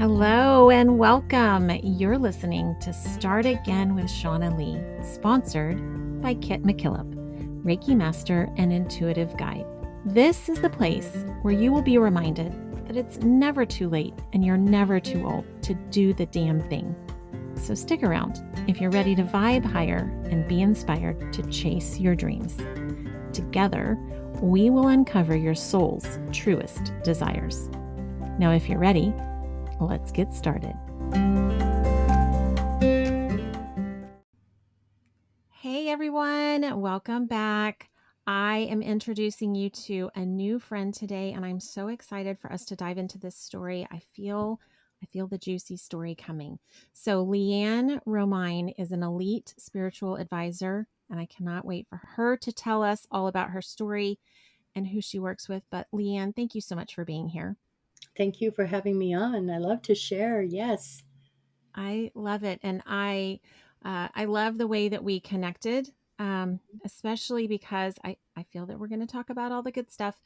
Hello and welcome. You're listening to Start Again with Shauna Lee, sponsored by Kit McKillop, Reiki Master and Intuitive Guide. This is the place where you will be reminded that it's never too late and you're never too old to do the damn thing. So stick around if you're ready to vibe higher and be inspired to chase your dreams. Together, we will uncover your soul's truest desires. Now, if you're ready, let's get started. Hey everyone, welcome back. I am introducing you to a new friend today, and I'm so excited for us to dive into this story. I feel the juicy story coming. So LeeAnn Romine is an elite spiritual advisor, and I cannot wait for her to tell us all about her story and who she works with. But LeeAnn, thank you so much for being here. Thank you for having me on. I love to share. Yes. I love it. And I love the way that we connected, especially because I feel that we're going to talk about all the good stuff.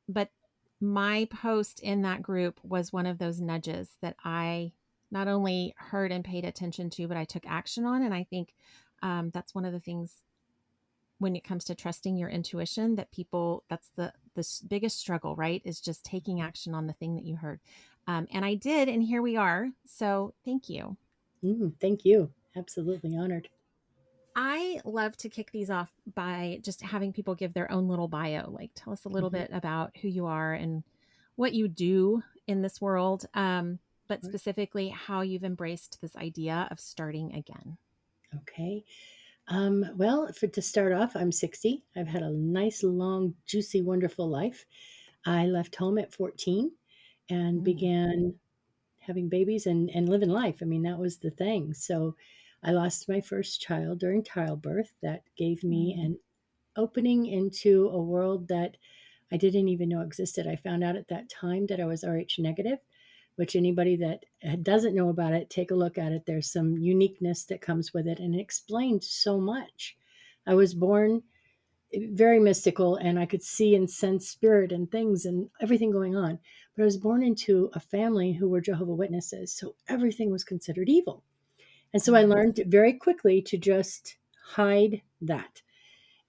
But my post in that group was one of those nudges that I not only heard and paid attention to, but I took action on. And I think that's one of the things when it comes to trusting your intuition that that's the biggest struggle, right? Is just taking action on the thing that you heard. And I did, and here we are. So thank you. Thank you. Absolutely honored. I love to kick these off by just having people give their own little bio. Like, tell us a little Mhm. bit about who you are and what you do in this world, but Sure. specifically how you've embraced this idea of starting again. Okay. Well, to start off, I'm 60. I've had a nice, long, juicy, wonderful life. I left home at 14 and Mm. began having babies and living life. I mean, that was the thing. So I lost my first child during childbirth. That gave me Mm. an opening into a world that I didn't even know existed. I found out at that time that I was RH negative, which anybody that doesn't know about it, take a look at it. There's some uniqueness that comes with it, and it explained so much. I was born very mystical, and I could see and sense spirit and things and everything going on. But I was born into a family who were Jehovah Witnesses, so everything was considered evil. And so I Oh. learned very quickly to just hide that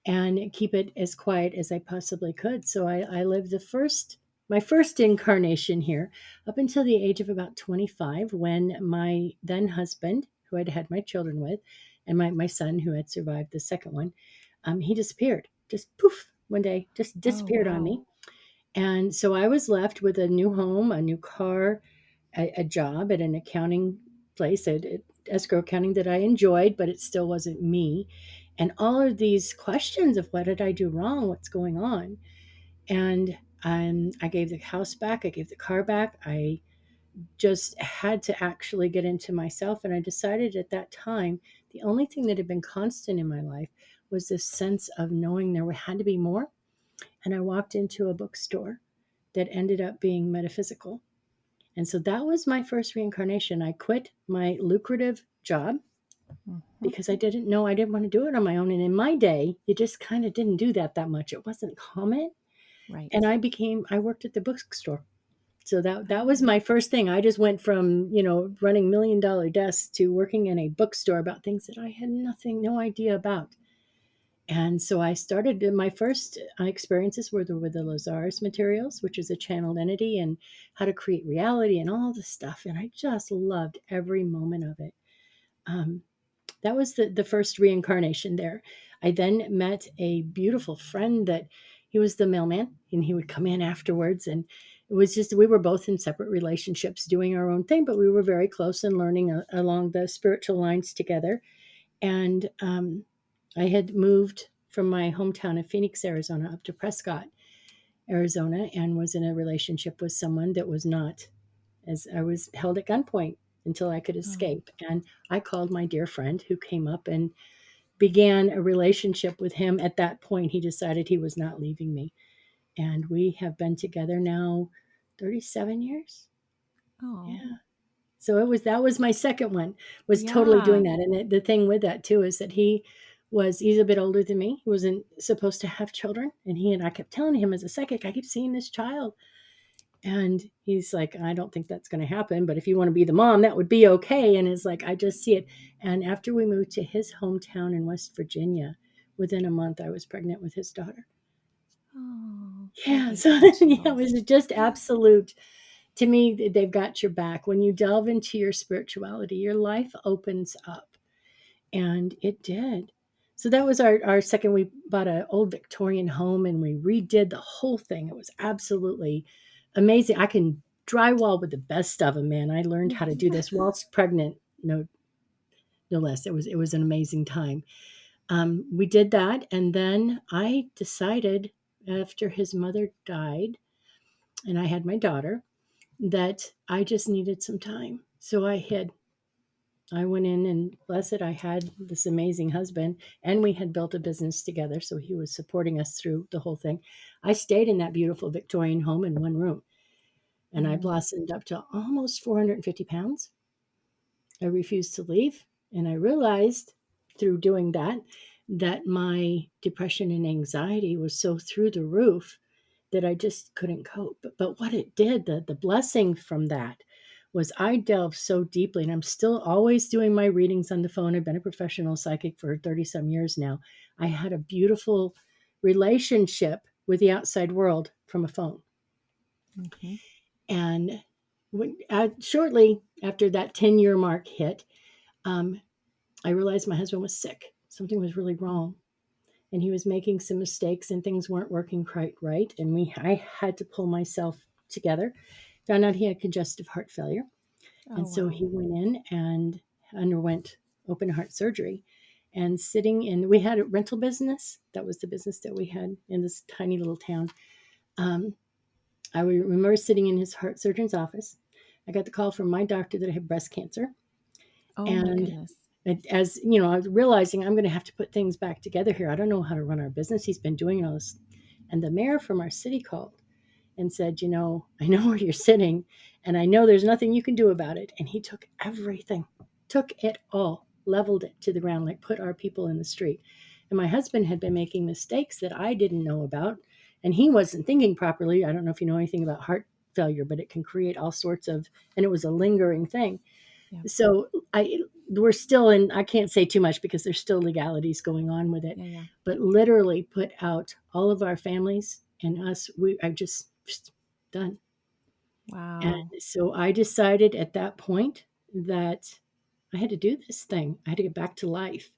and keep it as quiet as I possibly could. So I lived my first incarnation here up until the age of about 25 when my then husband, who I'd had my children with, and my son, who had survived the second one, he disappeared. Just poof, one day, just Oh, disappeared on wow. me. And so I was left with a new home, a new car, a job at an accounting place, at escrow accounting that I enjoyed, but it still wasn't me. And all of these questions of what did I do wrong? What's going on? And I gave the house back. I gave the car back. I just had to actually get into myself. And I decided at that time, the only thing that had been constant in my life was this sense of knowing there had to be more. And I walked into a bookstore that ended up being metaphysical. And so that was my first reincarnation. I quit my lucrative job Mhm. because I didn't know I didn't want to do it on my own. And in my day, you just kind of didn't do that much. It wasn't common. And Right. I worked at the bookstore. So that was Oh. my first thing. I just went from, running $1 million desks to working in a bookstore about things that I had no idea about. And so I started my first experiences were with the Lazarus materials, which is a channeled entity, and how to create reality and all the stuff. And I just loved every moment of it. Um, that was the first reincarnation there. I then met a beautiful friend that he was the mailman, and he would come in afterwards. And it was just, we were both in separate relationships doing our own thing, but we were very close and learning along the spiritual lines together. And I had moved from my hometown of Phoenix, Arizona, up to Prescott, Arizona, and was in a relationship with someone that was not, as I was held at gunpoint until I could Oh. escape. And I called my dear friend who came up and began a relationship with him. At that point, he decided he was not leaving me. And we have been together now 37 years. Oh. Yeah. So that was my second one, was totally doing Yeah. that. And the thing with that too is that he's a bit older than me. He wasn't supposed to have children. And I kept telling him as a psychic, I keep seeing this child. And he's like, I don't think that's going to happen, but if you want to be the mom, that would be okay. And it's like, I just see it. And after we moved to his hometown in West Virginia, within a month, I was pregnant with his daughter. Oh, that Yeah. gives So, me yeah, it chills. was just absolute. To me, they've got your back. When you delve into your spirituality, your life opens up. And it did. So that was our second. We bought an old Victorian home and we redid the whole thing. It was absolutely amazing. I can drywall with the best of them, man. I learned how to Yes. do this whilst pregnant, no less. It was an amazing time. We did that, and then I decided after his mother died, and I had my daughter, that I just needed some time. So I hid. I went in and blessed, I had this amazing husband and we had built a business together. So he was supporting us through the whole thing. I stayed in that beautiful Victorian home in one room and I Mm, blossomed up to almost 450 pounds. I refused to leave. And I realized through doing that that my depression and anxiety was so through the roof that I just couldn't cope. But what it did, the blessing from that was I delved so deeply, and I'm still always doing my readings on the phone. I've been a professional psychic for 30 some years now. I had a beautiful relationship with the outside world from a phone. mhm. And shortly after that 10-year mark hit, um, I realized my husband was sick. Something was really wrong. And he was making some mistakes and things weren't working quite right. And I had to pull myself together. Found out he had congestive heart failure. Oh, And so wow. he went in and underwent open heart surgery. And sitting in, we had a rental business. That was the business that we had in this tiny little town. Um, I remember sitting in his heart surgeon's office. I got the call from my doctor that I had breast cancer. Oh, my And goodness. as you know, I was realizing I'm going to have to put things back together here. I don't know how to run our business. He's been doing all this. And the mayor from our city called and said, I know where you're sitting and I know there's nothing you can do about it. And he took everything, took it all, leveled it to the ground, like put our people in the street. And my husband had been making mistakes that I didn't know about. And he wasn't thinking properly. I don't know if you know anything about heart failure, but it can create all sorts of, and it was a lingering thing. Yeah. So we're still in, I can't say too much because there's still legalities going on with it, Yeah. Yeah. but literally put out all of our families and us. I just done. And Wow. so I decided at that point that I had to do this thing. I had to get back to life.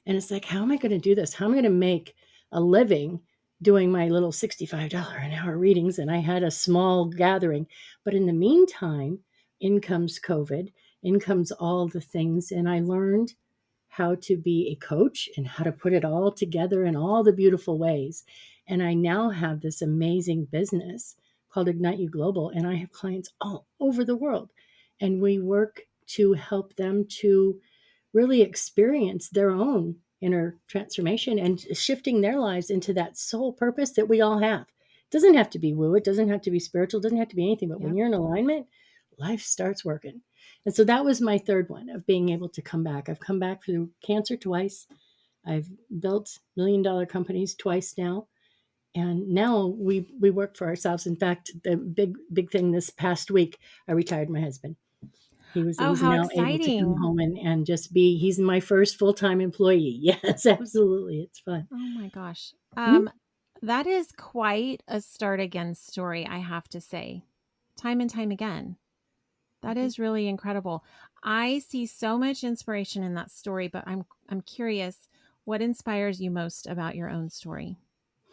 And it's like, how am I going to do this? How am I going to make a living doing my little $65 an hour readings? And I had a small gathering. But in the meantime, in comes COVID, in comes all the things. And I learned how to be a coach and how to put it all together in all the beautiful ways. And I now have this amazing business called Ignite You Global. And I have clients all over the world. And we work to help them to really experience their own inner transformation and shifting their lives into that soul purpose that we all have. It doesn't have to be woo, it doesn't have to be spiritual, it doesn't have to be anything, but when Yep. you're in alignment, life starts working. And so that was my third one of being able to come back. I've come back through cancer twice. I've built $1 million companies twice now. And now we work for ourselves. In fact, the big thing this past week, I retired my husband. Oh, He's how now able to come exciting. home and just be, he's my first full-time employee. Yes, absolutely. It's fun. Oh my gosh. Mhm. That is quite a start again story, I have to say. Time and time again. That Mhm. is really incredible. I see so much inspiration in that story, but I'm curious, what inspires you most about your own story?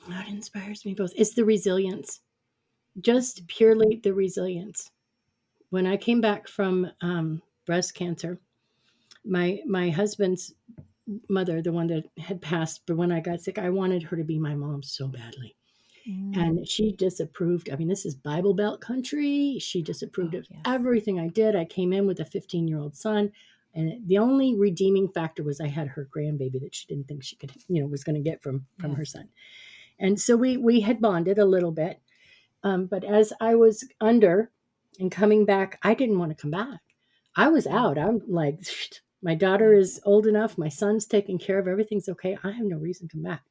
What inspires me both is the resilience, just purely the resilience. When I came back from breast cancer, my husband's mother, the one that had passed, but when I got sick, I wanted her to be my mom so badly. Mm. And she disapproved. I mean, this is Bible Belt country. She disapproved Oh, of yes. everything I did. I came in with a 15-year-old son. And the only redeeming factor was I had her grandbaby that she didn't think she could, was going to get from her Yes. son. And so we had bonded a little bit. But as I was under and coming back, I didn't want to come back. I was Yeah. out. I'm like, my daughter Yeah. is old enough. My son's taken care of. Everything's okay. I have no reason to come back.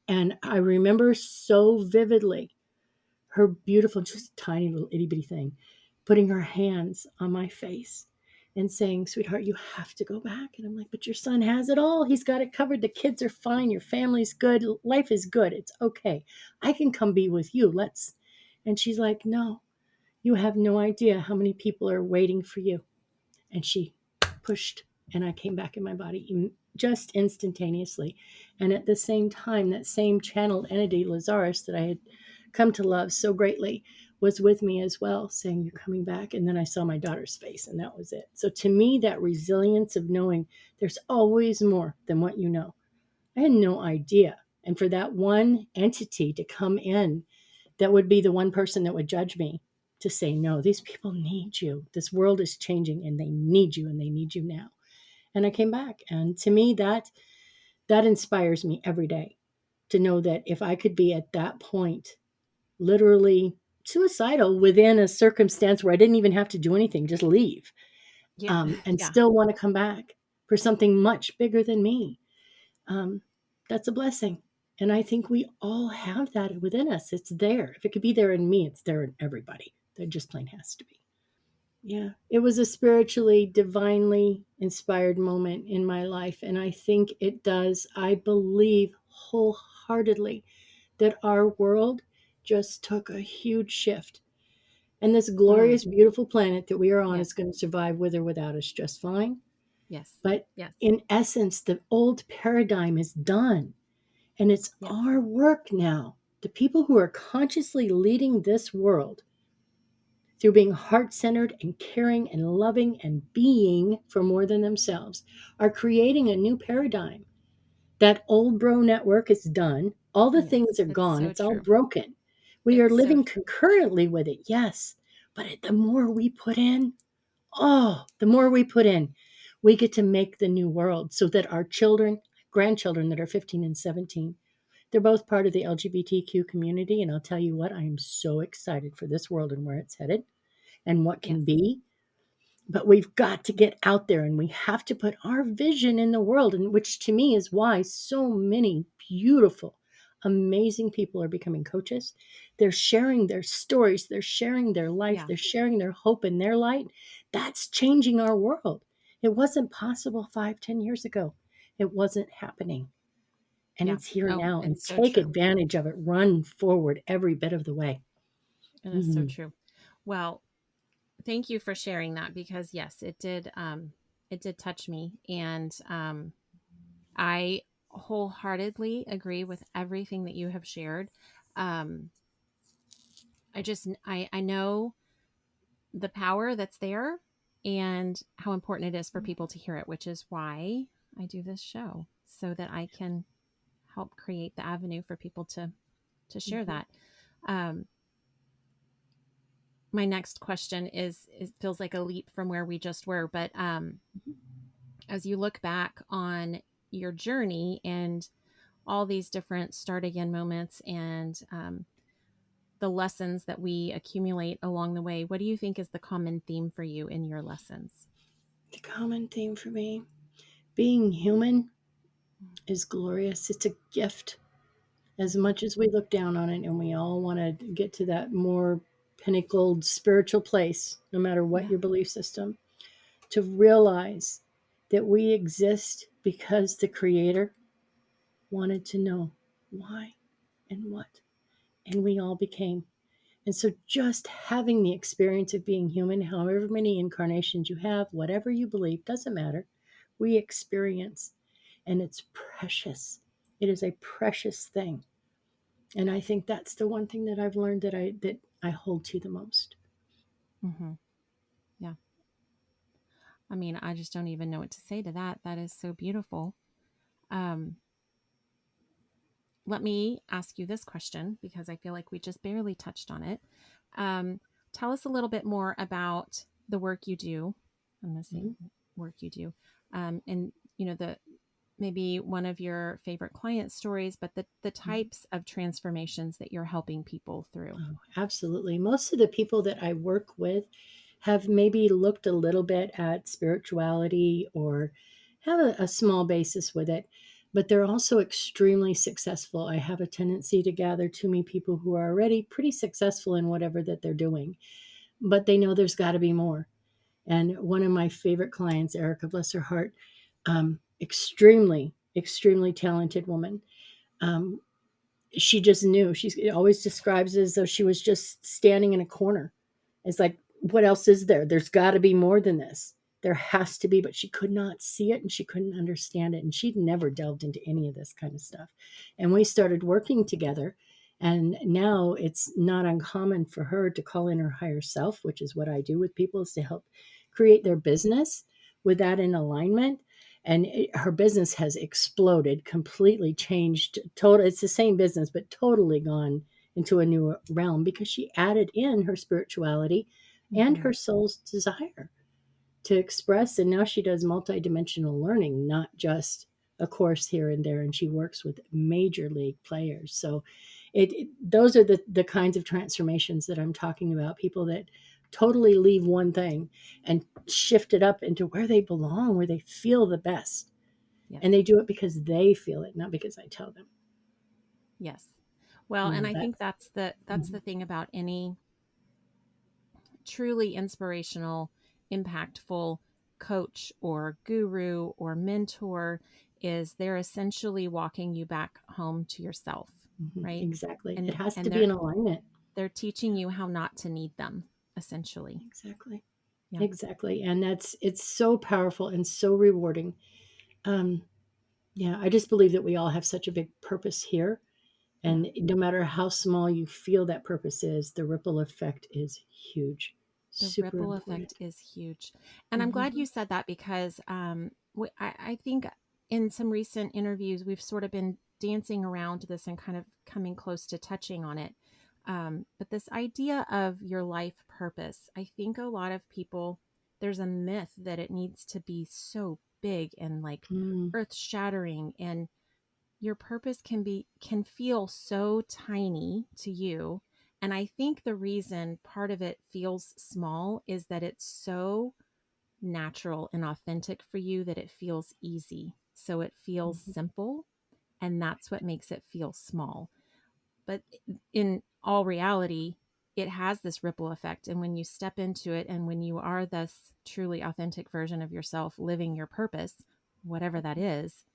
And I remember so vividly her beautiful, just tiny little itty bitty thing, putting her hands on my face and saying, "Sweetheart, you have to go back." And I'm like, "But your son has it all. He's got it covered. The kids are fine. Your family's good. Life is good. It's okay. I can come be with you. Let's." And she's like, "No, you have no idea how many people are waiting for you." And she pushed, and I came back in my body just instantaneously. And at the same time, that same channeled entity, Lazarus, that I had come to love so greatly, was with me as well, saying, "You're coming back." And then I saw my daughter's face, and that was it. So to me, that resilience of knowing there's always more than what you know, I had no idea. And for that one entity to come in, that would be the one person that would judge me, to say, "No, these people need you. This world is changing and they need you, and they need you now." And I came back. And to me, that inspires me every day, to know that if I could be at that point, literally suicidal within a circumstance where I didn't even have to do anything, just leave, Yeah. and Yeah. still want to come back for something much bigger than me, um, that's a blessing. And I think we all have that within us. It's there. If it could be there in me, it's there in everybody. There just plain has to be. Yeah. It was a spiritually, divinely inspired moment in my life. And I think it does, I believe wholeheartedly, that our world just took a huge shift. And this Mm. glorious, beautiful planet that we are on Yes. is going to survive with or without us just fine. Yes. But Yes. in essence, the old paradigm is done. And it's Yes. our work now. The people who are consciously leading this world through being heart centered and caring and loving and being for more than themselves are creating a new paradigm. That old bro network is done. All the Yes. things are It's gone. so It's all true. broken. We are It's so living true. concurrently with it, yes. But the more we put in, oh, the more we put in, we get to make the new world so that our children, grandchildren that are 15 and 17, they're both part of the LGBTQ community. And I'll tell you what, I am so excited for this world and where it's headed and what Yes. can be. But we've got to get out there, and we have to put our vision in the world, and which to me is why so many beautiful, amazing people are becoming coaches. They're sharing their stories, they're sharing their life, Yeah. they're sharing their hope and their light. That's changing our world. It wasn't possible 5, 10 years ago. It wasn't happening. And Yeah. it's here Oh, now. And it's so take true. advantage of it. Run forward every bit of the way. It is so Mhm. true. Well, thank you for sharing that, because yes, it did touch me. And I wholeheartedly agree with everything that you have shared. Um, I know the power that's there and how important it is for people to hear it, which is why I do this show, so that I can help create the avenue for people to share Mhm. that. Um, my next question is, it feels like a leap from where we just were, but as you look back on your journey and all these different start again moments, and the lessons that we accumulate along the way, what do you think is the common theme for you in your lessons? The common theme for me, being human is glorious. It's a gift. As much as we look down on it and we all want to get to that more pinnacled spiritual place, no matter what Yeah. your belief system, to realize that we exist because the Creator wanted to know why and what, and we all became. And so, just having the experience of being human, however many incarnations you have, whatever you believe, doesn't matter. We experience, and it's precious. It is a precious thing. And I think that's the one thing that I've learned that I hold to the most. Mm-hmm. Yeah. I mean, I just don't even know what to say to that. That is so beautiful. Um, Let me ask you this question, because I feel like we just barely touched on it. Um, Tell us a little bit more about the work you do. I'm going to say Mhm. work you do, and the maybe one of your favorite client stories, but the Mhm. types of transformations that you're helping people through. Oh, absolutely. Most of the people that I work with have maybe looked a little bit at spirituality or have a small basis with it. but they're also extremely successful. I have a tendency to gather to me people who are already pretty successful in whatever that they're doing, but they know there's got to be more. And one of my favorite clients, Erica, bless her heart, extremely, extremely talented woman. Um, she just knew. She always describes it as though she was just standing in a corner. It's like, what else is there? There's got to be more than this. There has to be, but she could not see it and she couldn't understand it. And she'd never delved into any of this kind of stuff. And we started working together. And now it's not uncommon for her to call in her higher self, which is what I do with people, is to help create their business with that in alignment. And her business has exploded, completely changed. Total, it's the same business, but totally gone into a new realm because she added in her spirituality and Mm-hmm. her soul's desire to express. And now she does multidimensional learning, not just a course here and there. And she works with major league players. So those are the kinds of transformations that I'm talking about. People that totally leave one thing and shift it up into where they belong, where they feel the best. Yes. And they do it because they feel it, not because I tell them. Yes. Well, You and know, I think that's the mhm, thing about any truly inspirational, impactful coach or guru or mentor is they're essentially walking you back home to yourself, mhm, right? exactly. It And has to and be they're in alignment. they're teaching you how not to need them, essentially. Exactly. Yeah. Exactly. And it's so powerful and so rewarding. Um, yeah, I just believe that we all have such a big purpose here. Yeah. And no matter how small you feel that purpose is, the ripple effect is huge, The super ripple effect important. is huge. And I'm glad Hmm. you said that because I think in some recent interviews, we've sort of been dancing around this and kind of coming close to touching on it. But this idea of your life purpose, I think a lot of people, there's a myth that it needs to be so big and like Mm, earth shattering, and your purpose can feel so tiny to you. And I think the reason part of it feels small is that it's so natural and authentic for you that it feels easy, so it feels mhm, simple, and that's what makes it feel small. But in all reality, it has this ripple effect, and when you step into it and when you are this truly authentic version of yourself living your purpose, whatever that is,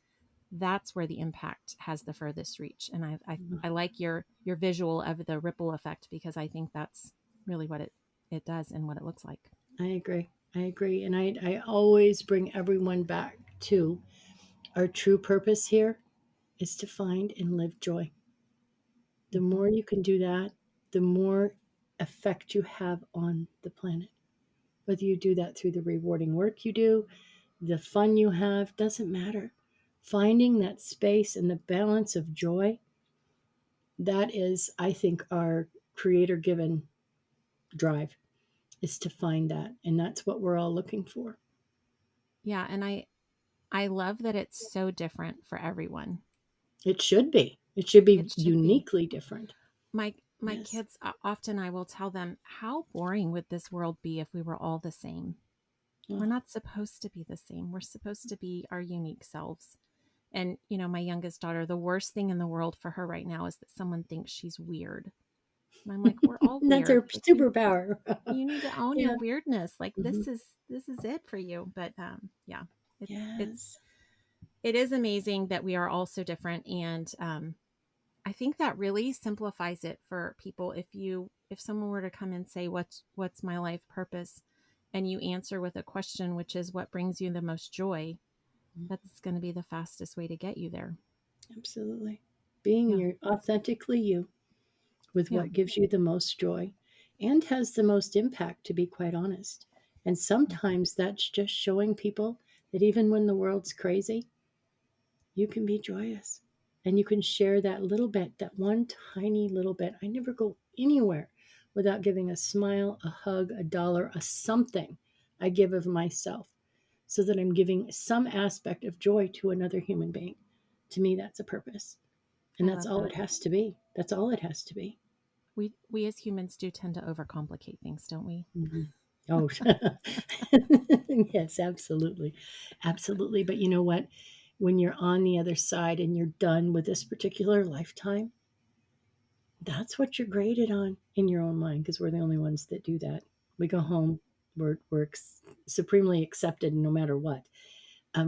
that's where the impact has the furthest reach. And mhm. I like your visual of the ripple effect because I think that's really what it does and what it looks like. I agree. I agree. And I always bring everyone back to our true purpose here is to find and live joy. The Mm-hmm. more you can do that, the more effect you have on the planet. Whether you do that through the rewarding work you do, the fun you have, doesn't matter. Finding that space and the balance of joy, that is, I think, our creator given drive is to find that. And that's what we're all looking for. Yeah, and I love that it's so different for everyone. It should be. It should be It should be. uniquely different. My Yes. kids, often I will tell them, how boring would this world be if we were all the same? We're Oh, not supposed to be the same. We're supposed to be our unique selves. And, my youngest daughter, the worst thing in the world for her right now is that someone thinks she's weird. And I'm like, we're all that's weird. our Like superpower. you need to own your Yeah. weirdness. Like Hmm. this is it for you. But yeah, it's Yes. it is amazing that we are all so different. And I think that really simplifies it for people. If someone were to come and say, what's my life purpose? And you answer with a question, which is what brings you the most joy, that's going to be the fastest way to get you there. Absolutely. Being Yeah. your authentically you with Yeah. what gives you the most joy and has the most impact, to be quite honest. And sometimes that's just showing people that even when the world's crazy, you can be joyous and you can share that little bit, that one tiny little bit. I never go anywhere without giving a smile, a hug, a dollar, a something I give of myself so that I'm giving some aspect of joy to another human being. To me, that's a purpose. And I that's love all that. it has to be. That's all it has to be. We as humans do tend to overcomplicate things, don't we? Mhm. Oh, yes, absolutely. Absolutely. But you know what? when you're on the other side and you're done with this particular lifetime, that's what you're graded on in your own mind, because we're the only ones that do that. We go home, we're supremely accepted no matter what,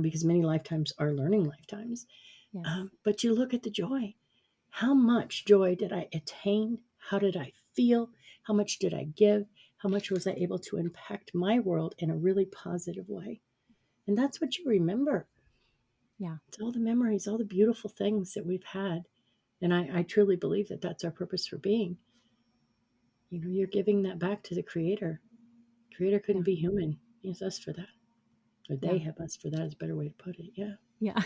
because many lifetimes are learning lifetimes. Yes. But you look at the joy. How much joy did I attain? How did I feel? How much did I give? How much was I able to impact my world in a really positive way? And that's what you remember. Yeah. It's all the memories, all the beautiful things that we've had. And I truly believe that that's our purpose for being. You know, you're giving that back to the Creator. Creator couldn't Yeah. be human. He has us for that. Or they Yeah. have us for that is a better way to put it. Yeah. Yeah.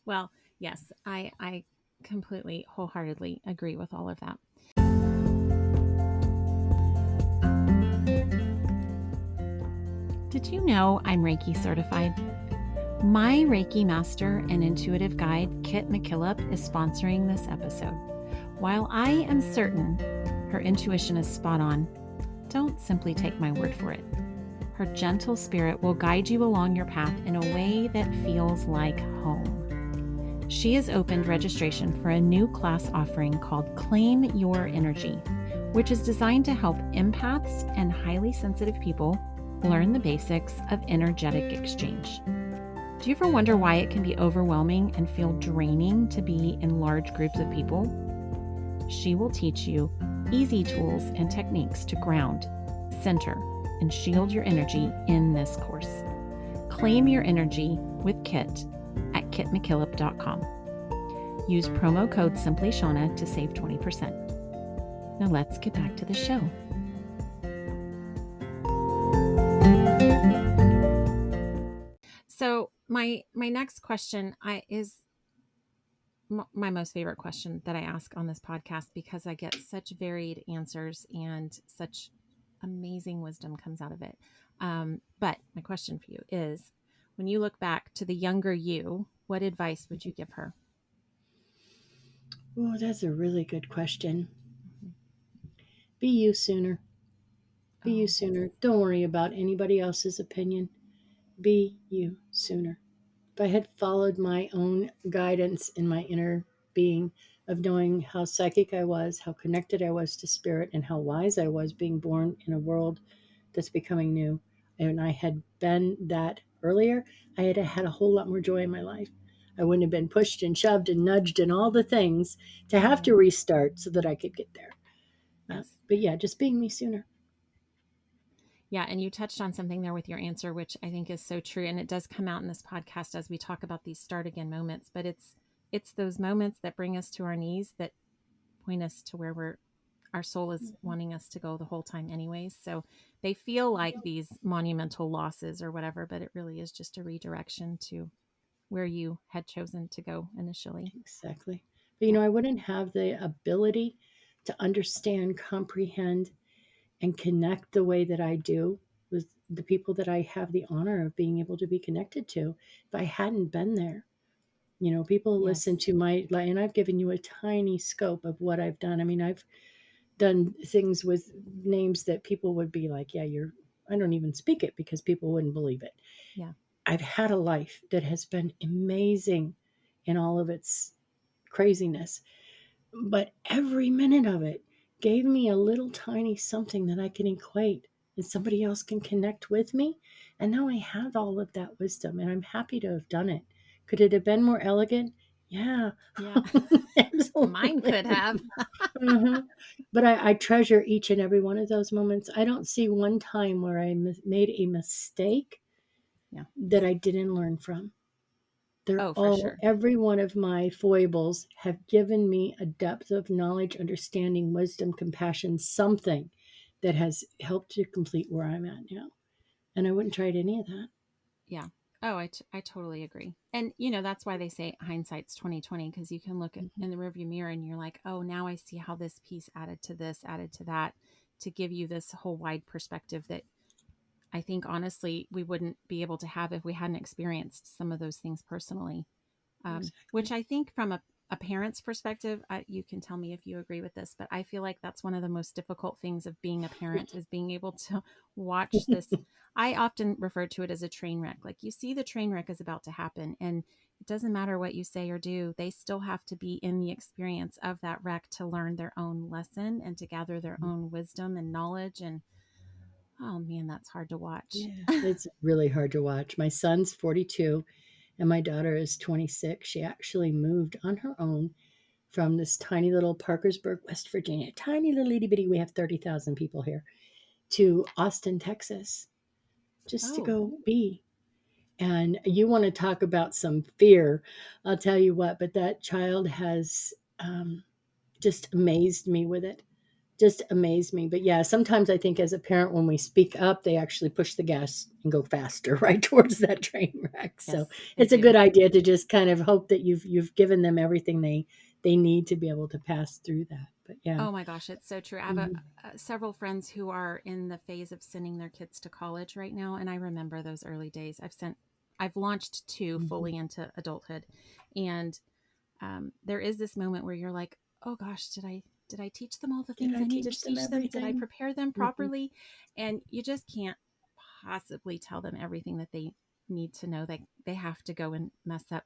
Well, yes, I completely, wholeheartedly agree with all of that. Did you know I'm Reiki certified? My Reiki master and intuitive guide, Kit McKillop, is sponsoring this episode. While I am certain her intuition is spot on, don't simply take my word for it. Her gentle spirit will guide you along your path in a way that feels like home. She has opened registration for a new class offering called Claim Your Energy, which is designed to help empaths and highly sensitive people learn the basics of energetic exchange. Do you ever wonder why it can be overwhelming and feel draining to be in large groups of people? She will teach you easy tools and techniques to ground, center, and shield your energy in this course. Claim your energy with Kit at kitmckillop.com. Use promo code SimplyShauna to save 20%. Now let's get back to the show. So my next question is my most favorite question that I ask on this podcast, because I get such varied answers and such amazing wisdom comes out of it. But my question for you is, when you look back to the younger you, what advice would you give her? Oh, that's a really good question. Mm-hmm. Be you sooner. Be you Oh, sooner. yes. Don't worry about anybody else's opinion. Be you sooner. If I had followed my own guidance in my inner being of knowing how psychic I was, how connected I was to spirit, and how wise I was being born in a world that's becoming new, and I had been that earlier, I had had a whole lot more joy in my life. I wouldn't have been pushed and shoved and nudged and all the things to have to restart so that I could get there. Yes. But yeah, just being me sooner. Yeah. And you touched on something there with your answer, which I think is so true. And it does come out in this podcast as we talk about these start again moments, but it's those moments that bring us to our knees that point us to where our soul is wanting us to go the whole time anyways. So they feel like these monumental losses or whatever, but it really is just a redirection to where you had chosen to go initially. Exactly. But Yeah. I wouldn't have the ability to understand, comprehend, and connect the way that I do with the people that I have the honor of being able to be connected to if I hadn't been there. People Yes. listen to and I've given you a tiny scope of what I've done. I mean, I've done things with names that people would be like, yeah, I don't even speak it because people wouldn't believe it. Yeah. I've had a life that has been amazing in all of its craziness, but every minute of it gave me a little tiny something that I can equate and somebody else can connect with me. And now I have all of that wisdom and I'm happy to have done it. Could it have been more elegant? Yeah, Yeah. Mine could absolutely. have. Mhm. But I treasure each and every one of those moments. I don't see one time where I made a mistake Yeah. that I didn't learn from. They're Oh, for all, sure. every one of my foibles have given me a depth of knowledge, understanding, wisdom, compassion, something that has helped to complete where I'm at now. And I wouldn't trade any of that. Yeah. Oh, I totally agree. And that's why they say hindsight's 2020, because you can look Mhm. in the rearview mirror and you're like, oh, now I see how this piece added to this, added to that, to give you this whole wide perspective that I think honestly we wouldn't be able to have if we hadn't experienced some of those things personally. Which Exactly. I think from a parent's perspective, you can tell me if you agree with this, but I feel like that's one of the most difficult things of being a parent is being able to watch this. I often refer to it as a train wreck. Like you see the train wreck is about to happen, and it doesn't matter what you say or do, they still have to be in the experience of that wreck to learn their own lesson and to gather their own wisdom and knowledge. And oh man, that's hard to watch. Yeah, it's really hard to watch. My son's 42 and my daughter is 26. She actually moved on her own from this tiny little Parkersburg, West Virginia, tiny little itty bitty, we have 30,000 people here, to Austin, Texas, just to Oh, go be. And you want to talk about some fear, I'll tell you what, but that child has just amazed me with it. Just amazed me. But yeah, sometimes I think as a parent, when we speak up, they actually push the gas and go faster right towards that train wreck. So yes, they it's a do. good idea to just kind of hope that you've given them everything they need to be able to pass through that. But yeah. Oh my gosh, it's so true. I have Mhm. several friends who are in the phase of sending their kids to college right now, and I remember those early days. I've launched two Mhm. fully into adulthood, and there is this moment where you're like, oh gosh, did I teach them all the Did things I I needed teach to them teach them? Did I everything? prepare them Mhm. properly? And you just can't possibly tell them everything that they need to know. They have to go and mess up.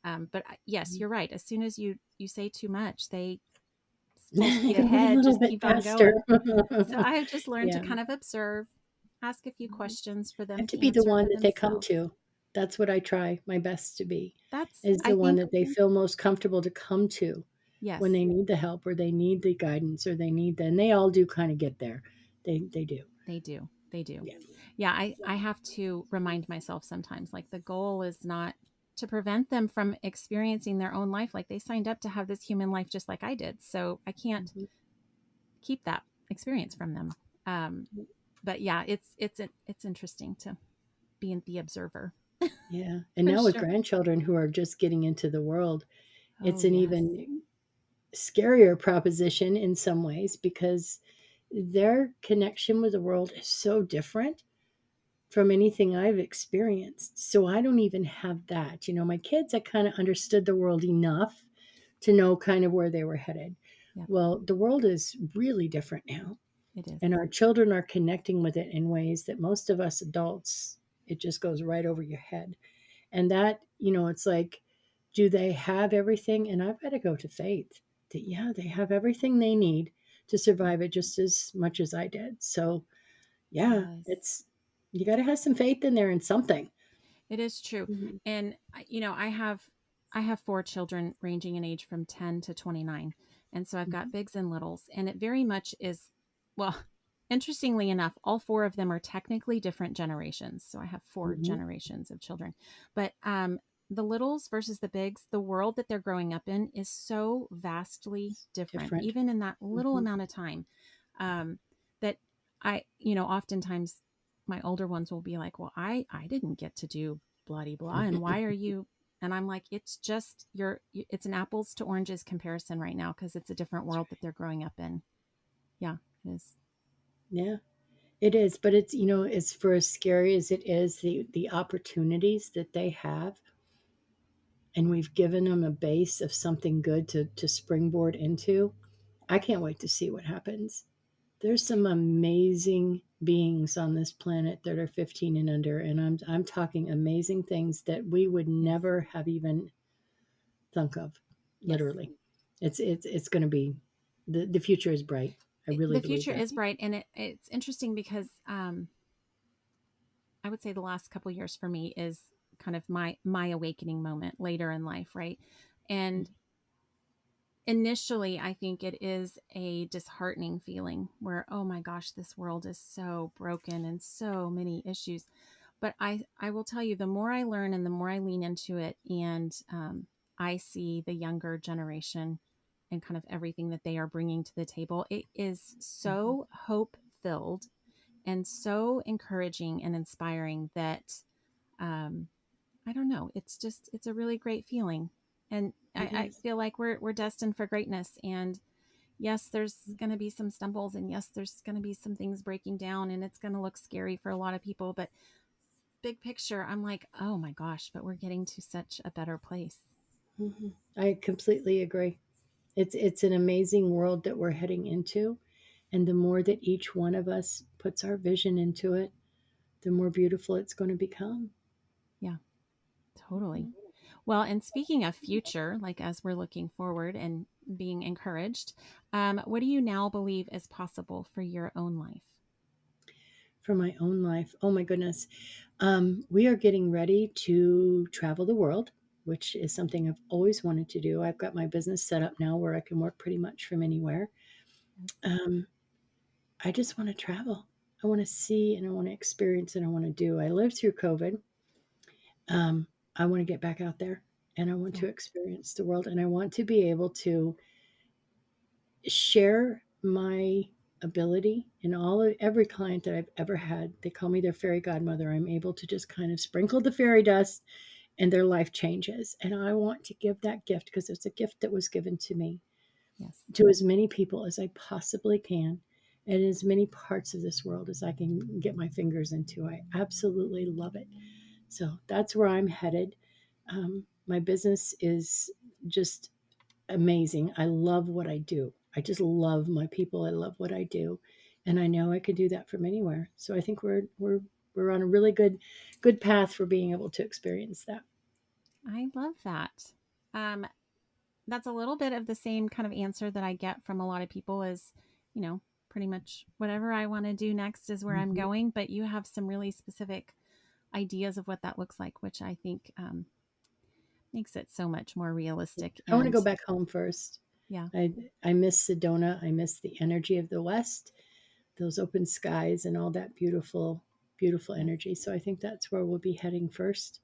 But yes, you're right. As soon as you say too much, they full They speed go a ahead, little just bit keep on faster. going. So I have just learned to Yeah. kind of observe, ask a few questions for them Have to to be the answer one for that they come themselves. to. That's what I try my best to be, That's, is I the one think, that they feel most comfortable to come to when yes, they need the help or they need the guidance or they need the, and they all do kind of get there. They do. they do. They do. Yeah. Yeah, I have to remind myself sometimes like the goal is not to prevent them from experiencing their own life. Like they signed up to have this human life just like I did. So I can't Mhm. keep that experience from them. Um, but yeah, it's interesting to be the observer Yeah. And for now with sure. grandchildren who are just getting into the world, Oh it's an yes. even scarier proposition in some ways because their connection with the world is so different from anything I've experienced. So I don't even have that. My kids, I kind of understood the world enough to know kind of where they were headed. Yep, Well, the world is really different now, it is. and our children are connecting with it in ways that most of us adults, it just goes right over your head. And that, it's like, do they have everything? And I've got to go to faith that, yeah, they have everything they need to survive it just as much as I did. So, yeah, Yes. you got to have some faith in there and something. It is true. Mhm. And I have four children ranging in age from 10 to 29. And so I've got Mhm. bigs and littles and it very much is well, interestingly enough, all four of them are technically different generations. So I have four Mhm. generations of children. But the littles versus the bigs, the world that they're growing up in is so vastly different, Different. even in that little Mhm. amount of time. Um, that oftentimes my older ones will be like, well, I didn't get to do blah de blah, and why are you? And I'm like, it's just it's an apples to oranges comparison right now because it's a different world that they're growing up in. Yeah, it is. Yeah, it is. But it's for as scary as it is, the opportunities that they have, and we've given them a base of something good to springboard into. I can't wait to see what happens. There's some amazing beings on this planet that are 15 and under, and I'm talking amazing things that we would Yes, never have even thunk of. yes. Literally, it's going to be, the future is bright. I really The believe future that. is bright, and it's interesting because I would say the last couple years for me is kind of my awakening moment later in life, right? And initially I think it is a disheartening feeling where oh my gosh, this world is so broken and so many issues. But I will tell you, the more I learn and the more I lean into it, and I see the younger generation and kind of everything that they are bringing to the table, it is Mhm. so hope filled and so encouraging and inspiring that um, I don't know. It's a really great feeling. And It I is. feel like we're destined for greatness. And yes, there's going to be some stumbles, and yes, there's going to be some things breaking down, and it's going to look scary for a lot of people. But big picture, I'm like, oh my gosh, but we're getting to such a better place. Mhm. I completely agree. It's an amazing world that we're heading into, and the more that each one of us puts our vision into it, the more beautiful it's going to become. Yeah, totally. Mhm. Well, and speaking of future, like as we're looking forward and being encouraged, what do you now believe is possible for your own life? For my own life, oh my goodness, we are getting ready to travel the world, which is something I've always wanted to do. I've got my business set up now where I can work pretty much from anywhere. Yes. Um, I just want to travel. I want to see and I want to experience and I want to do. I lived through COVID. Um, I want to get back out there and I want Yeah. to experience the world and I want to be able to share my ability and all of every client that I've ever had. They call me their fairy godmother. I'm able to just kind of sprinkle the fairy dust and their life changes. And I want to give that gift because it's a gift that was given to me Yes. to as many people as I possibly can and as many parts of this world as I can get my fingers into. I absolutely love it. So that's where I'm headed. My business is just amazing. I love what I do. I just love my people. I love what I do, and I know I could do that from anywhere. So I think we're on a really good path for being able to experience that. I love that. Um, that's a little bit of the same kind of answer that I get from a lot of people is, you know, pretty much whatever I want to do next is where I'm Mhm. going. But you have some really specific ideas of what that looks like, which I think makes it so much more realistic. I want to And go back home first. yeah, I I miss Sedona. I miss the energy of the West, those open skies, and all that beautiful yes, energy. So I think that's where we'll be heading first.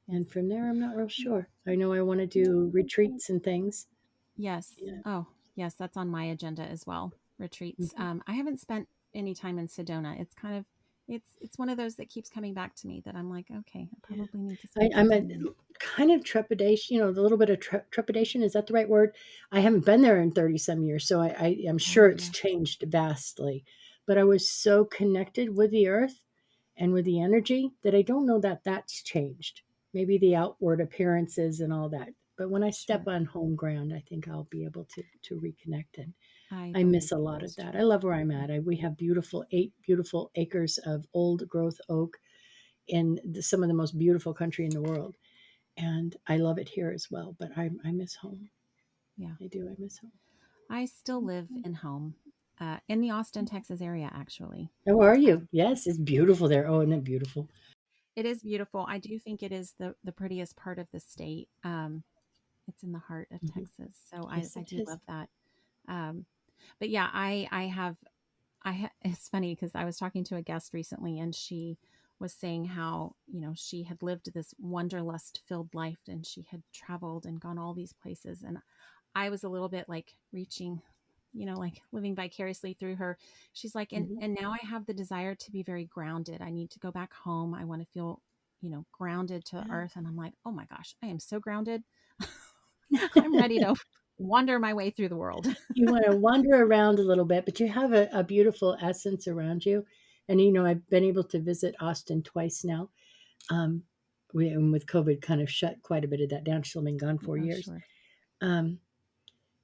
yes, And from there, I'm not real sure. I know I want to do retreats and things. yes. Yeah. Oh, yes, that's on my agenda as well. Retreats. Mhm. I haven't spent any time in Sedona. It's kind of it's one of those that keeps coming back to me that I'm like, okay, I Yeah. probably need to spend some I'm a time there. kind of trepidation, the little bit of trepidation. Is that the right word? I haven't been there in 30 some years, so I am sure Oh, it's yes, changed vastly. But I was so connected with the earth and with the energy that I don't know that that's changed. Maybe the outward appearances and all that. But when I step sure. on home ground, I think I'll be able to reconnect. And I I believe miss a that lot of is that. true. I love where I'm at. We have eight beautiful acres of old growth oak in some of the most beautiful country in the world. And I love it here as well, but I miss home. Yeah. I do. I miss home. I still live in home, in the Austin, Texas area, actually. How are Um, you? Yes, it's beautiful there. Oh, isn't it beautiful? it is beautiful. I do think it is the prettiest part of the state. It's in the heart of Hmm. Texas, so Yes, I it do is. love that. Um, but yeah, it's funny because I was talking to a guest recently, and she was saying how she had lived this wanderlust filled life, and she had traveled and gone all these places, and I was a little bit like reaching, like living vicariously through her. She's like, and Hmm. and now I have the desire to be very grounded. I need to go back home. I want to feel, grounded to the Yeah. earth. And I'm like, oh my gosh, I am so grounded. I'm ready to wander my way through the world. You want to wander around a little bit, but you have a beautiful essence around you. And I've been able to visit Austin twice now. Um, and with COVID, kind of shut quite a bit of that down. She's only been gone 4 years. Sure. Um,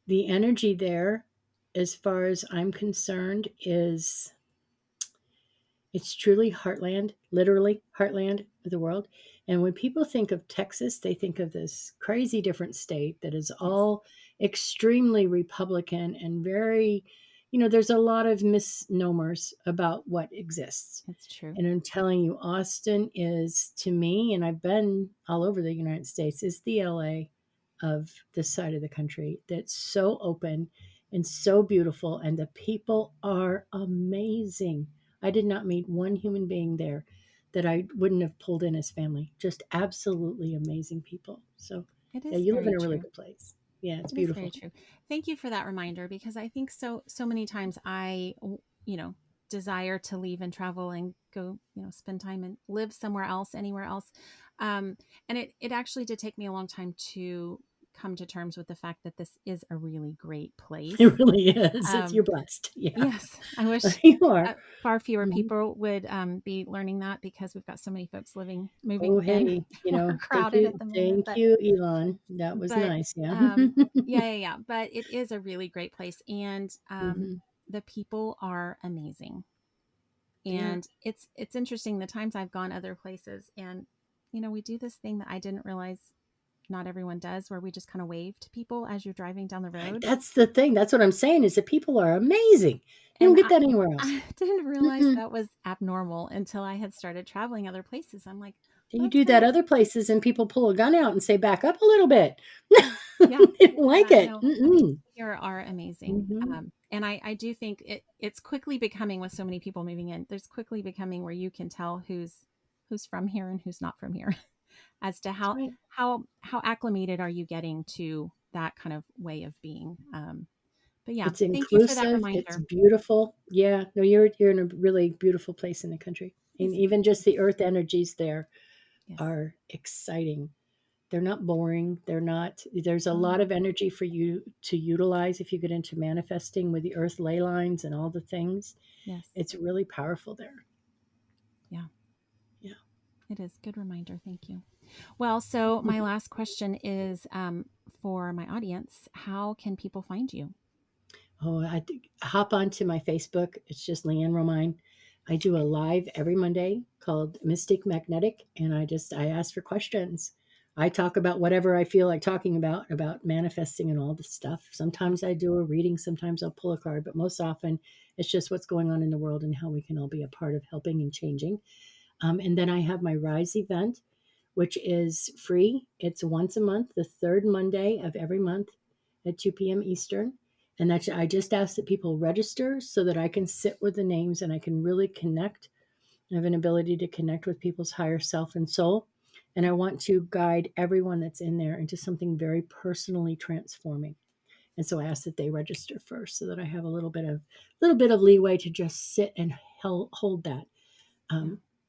the energy there, as far as I'm concerned, is it's truly heartland, literally heartland of the world. And when people think of Texas, they think of this crazy different state that is Yes, all extremely Republican and very, there's a lot of misnomers about what exists. it's true. And I'm telling you, Austin is to me, and I've been all over the United States, is the LA of this side of the country that's so open and so beautiful. And the people are amazing. I did not meet one human being there that I wouldn't have pulled in as family. Just absolutely amazing people. So, It yeah, is you live in very a really true. good place. Yeah, it's It is very beautiful. true. Thank you for that reminder because I think so many times you know, desire to leave and travel and go, spend time and live somewhere else, anywhere else. Um, and it actually did take me a long time to come to terms with the fact that this is a really great place. It really is. You're blessed. Yeah. Yes. I wish you are. Far fewer Mhm. people would be learning that, because we've got so many folks moving Oh, in. hey, We're crowded at the moment. thank you, Elon. That was But nice. Yeah. yeah. But it is a really great place, and Mhm. the people are amazing. Yeah. And it's interesting, the times I've gone other places, and we do this thing that I didn't realize not everyone does, where we just kind of wave to people as you're driving down the road. That's the thing. That's what I'm saying is that people are amazing. You don't And get that anywhere else. I didn't realize Mm-mm. that was abnormal until I had started traveling other places. I'm like, You well, that's do kind that of, other places and people pull a gun out and say, back up a little bit. yeah, They don't like yeah, it. no, the people Mm-mm. here are amazing. Mhm. And I do think it's quickly becoming, with so many people moving in, there's quickly becoming where you can tell who's from here and who's not from here, as to That's right. how acclimated are you getting to that kind of way of being. But yeah, It's thank you for that inclusive. It's reminder. beautiful. Yeah. No, you're in a really beautiful place in the country. And Yes, even just the earth energies there yes. are exciting. They're not boring. They're not, there's a Oh, lot of energy for you to utilize if you get into manifesting with the earth ley lines and all the things. yes. It's really powerful there. Yeah, Yeah. it is. Good reminder. Thank you. Well, so my last question is, for my audience, how can people find you? Oh, hop onto my Facebook. It's just LeeAnn Romine. I do a live every Monday called Mystic Magnetic, and I ask for questions. I talk about whatever I feel like talking about manifesting and all this stuff. Sometimes I do a reading, sometimes I'll pull a card, but most often it's just what's going on in the world and how we can all be a part of helping and changing. And then I have my Rise event, which is free. It's once a month, the third Monday of every month at 2 p.m. Eastern. And that's, I just ask that people register so that I can sit with the names and I can really connect. I have an ability to connect with people's higher self and soul. And I want to guide everyone that's in there into something very personally transforming. And so I ask that they register first so that I have a little bit of leeway to just sit and hold that. Yeah.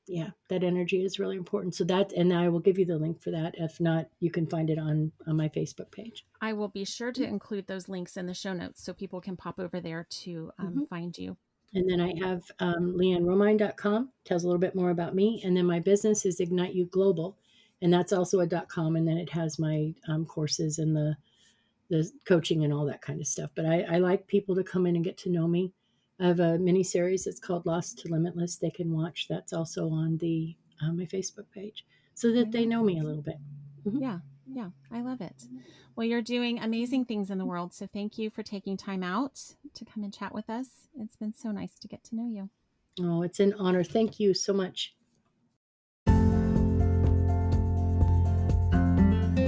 Yeah, that energy is really important. So that, and I will give you the link for that. If not, you can find it on my Facebook page. I will be sure to include those links in the show notes so people can pop over there to Mm-hmm. find you. And then I have LeeAnnRomine.com, tells a little bit more about me. And then my business is Ignite You Global, and that's also a .com. And then it has my courses and the coaching and all that kind of stuff. But I like people to come in and get to know me. I have a mini series that's called Lost to Limitless. They can watch. That's also on the my Facebook page, so that they know me a little bit. Mm-hmm. Yeah. Yeah. I love it. Well, you're doing amazing things in the world. So thank you for taking time out to come and chat with us. It's been so nice to get to know you. Oh, it's an honor. Thank you so much.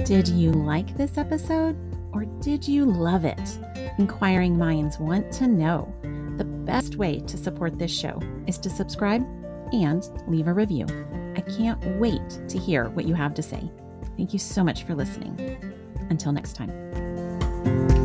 Did you like this episode, or did you love it? Inquiring minds want to know. The best way to support this show is to subscribe and leave a review. I can't wait to hear what you have to say. Thank you so much for listening. Until next time.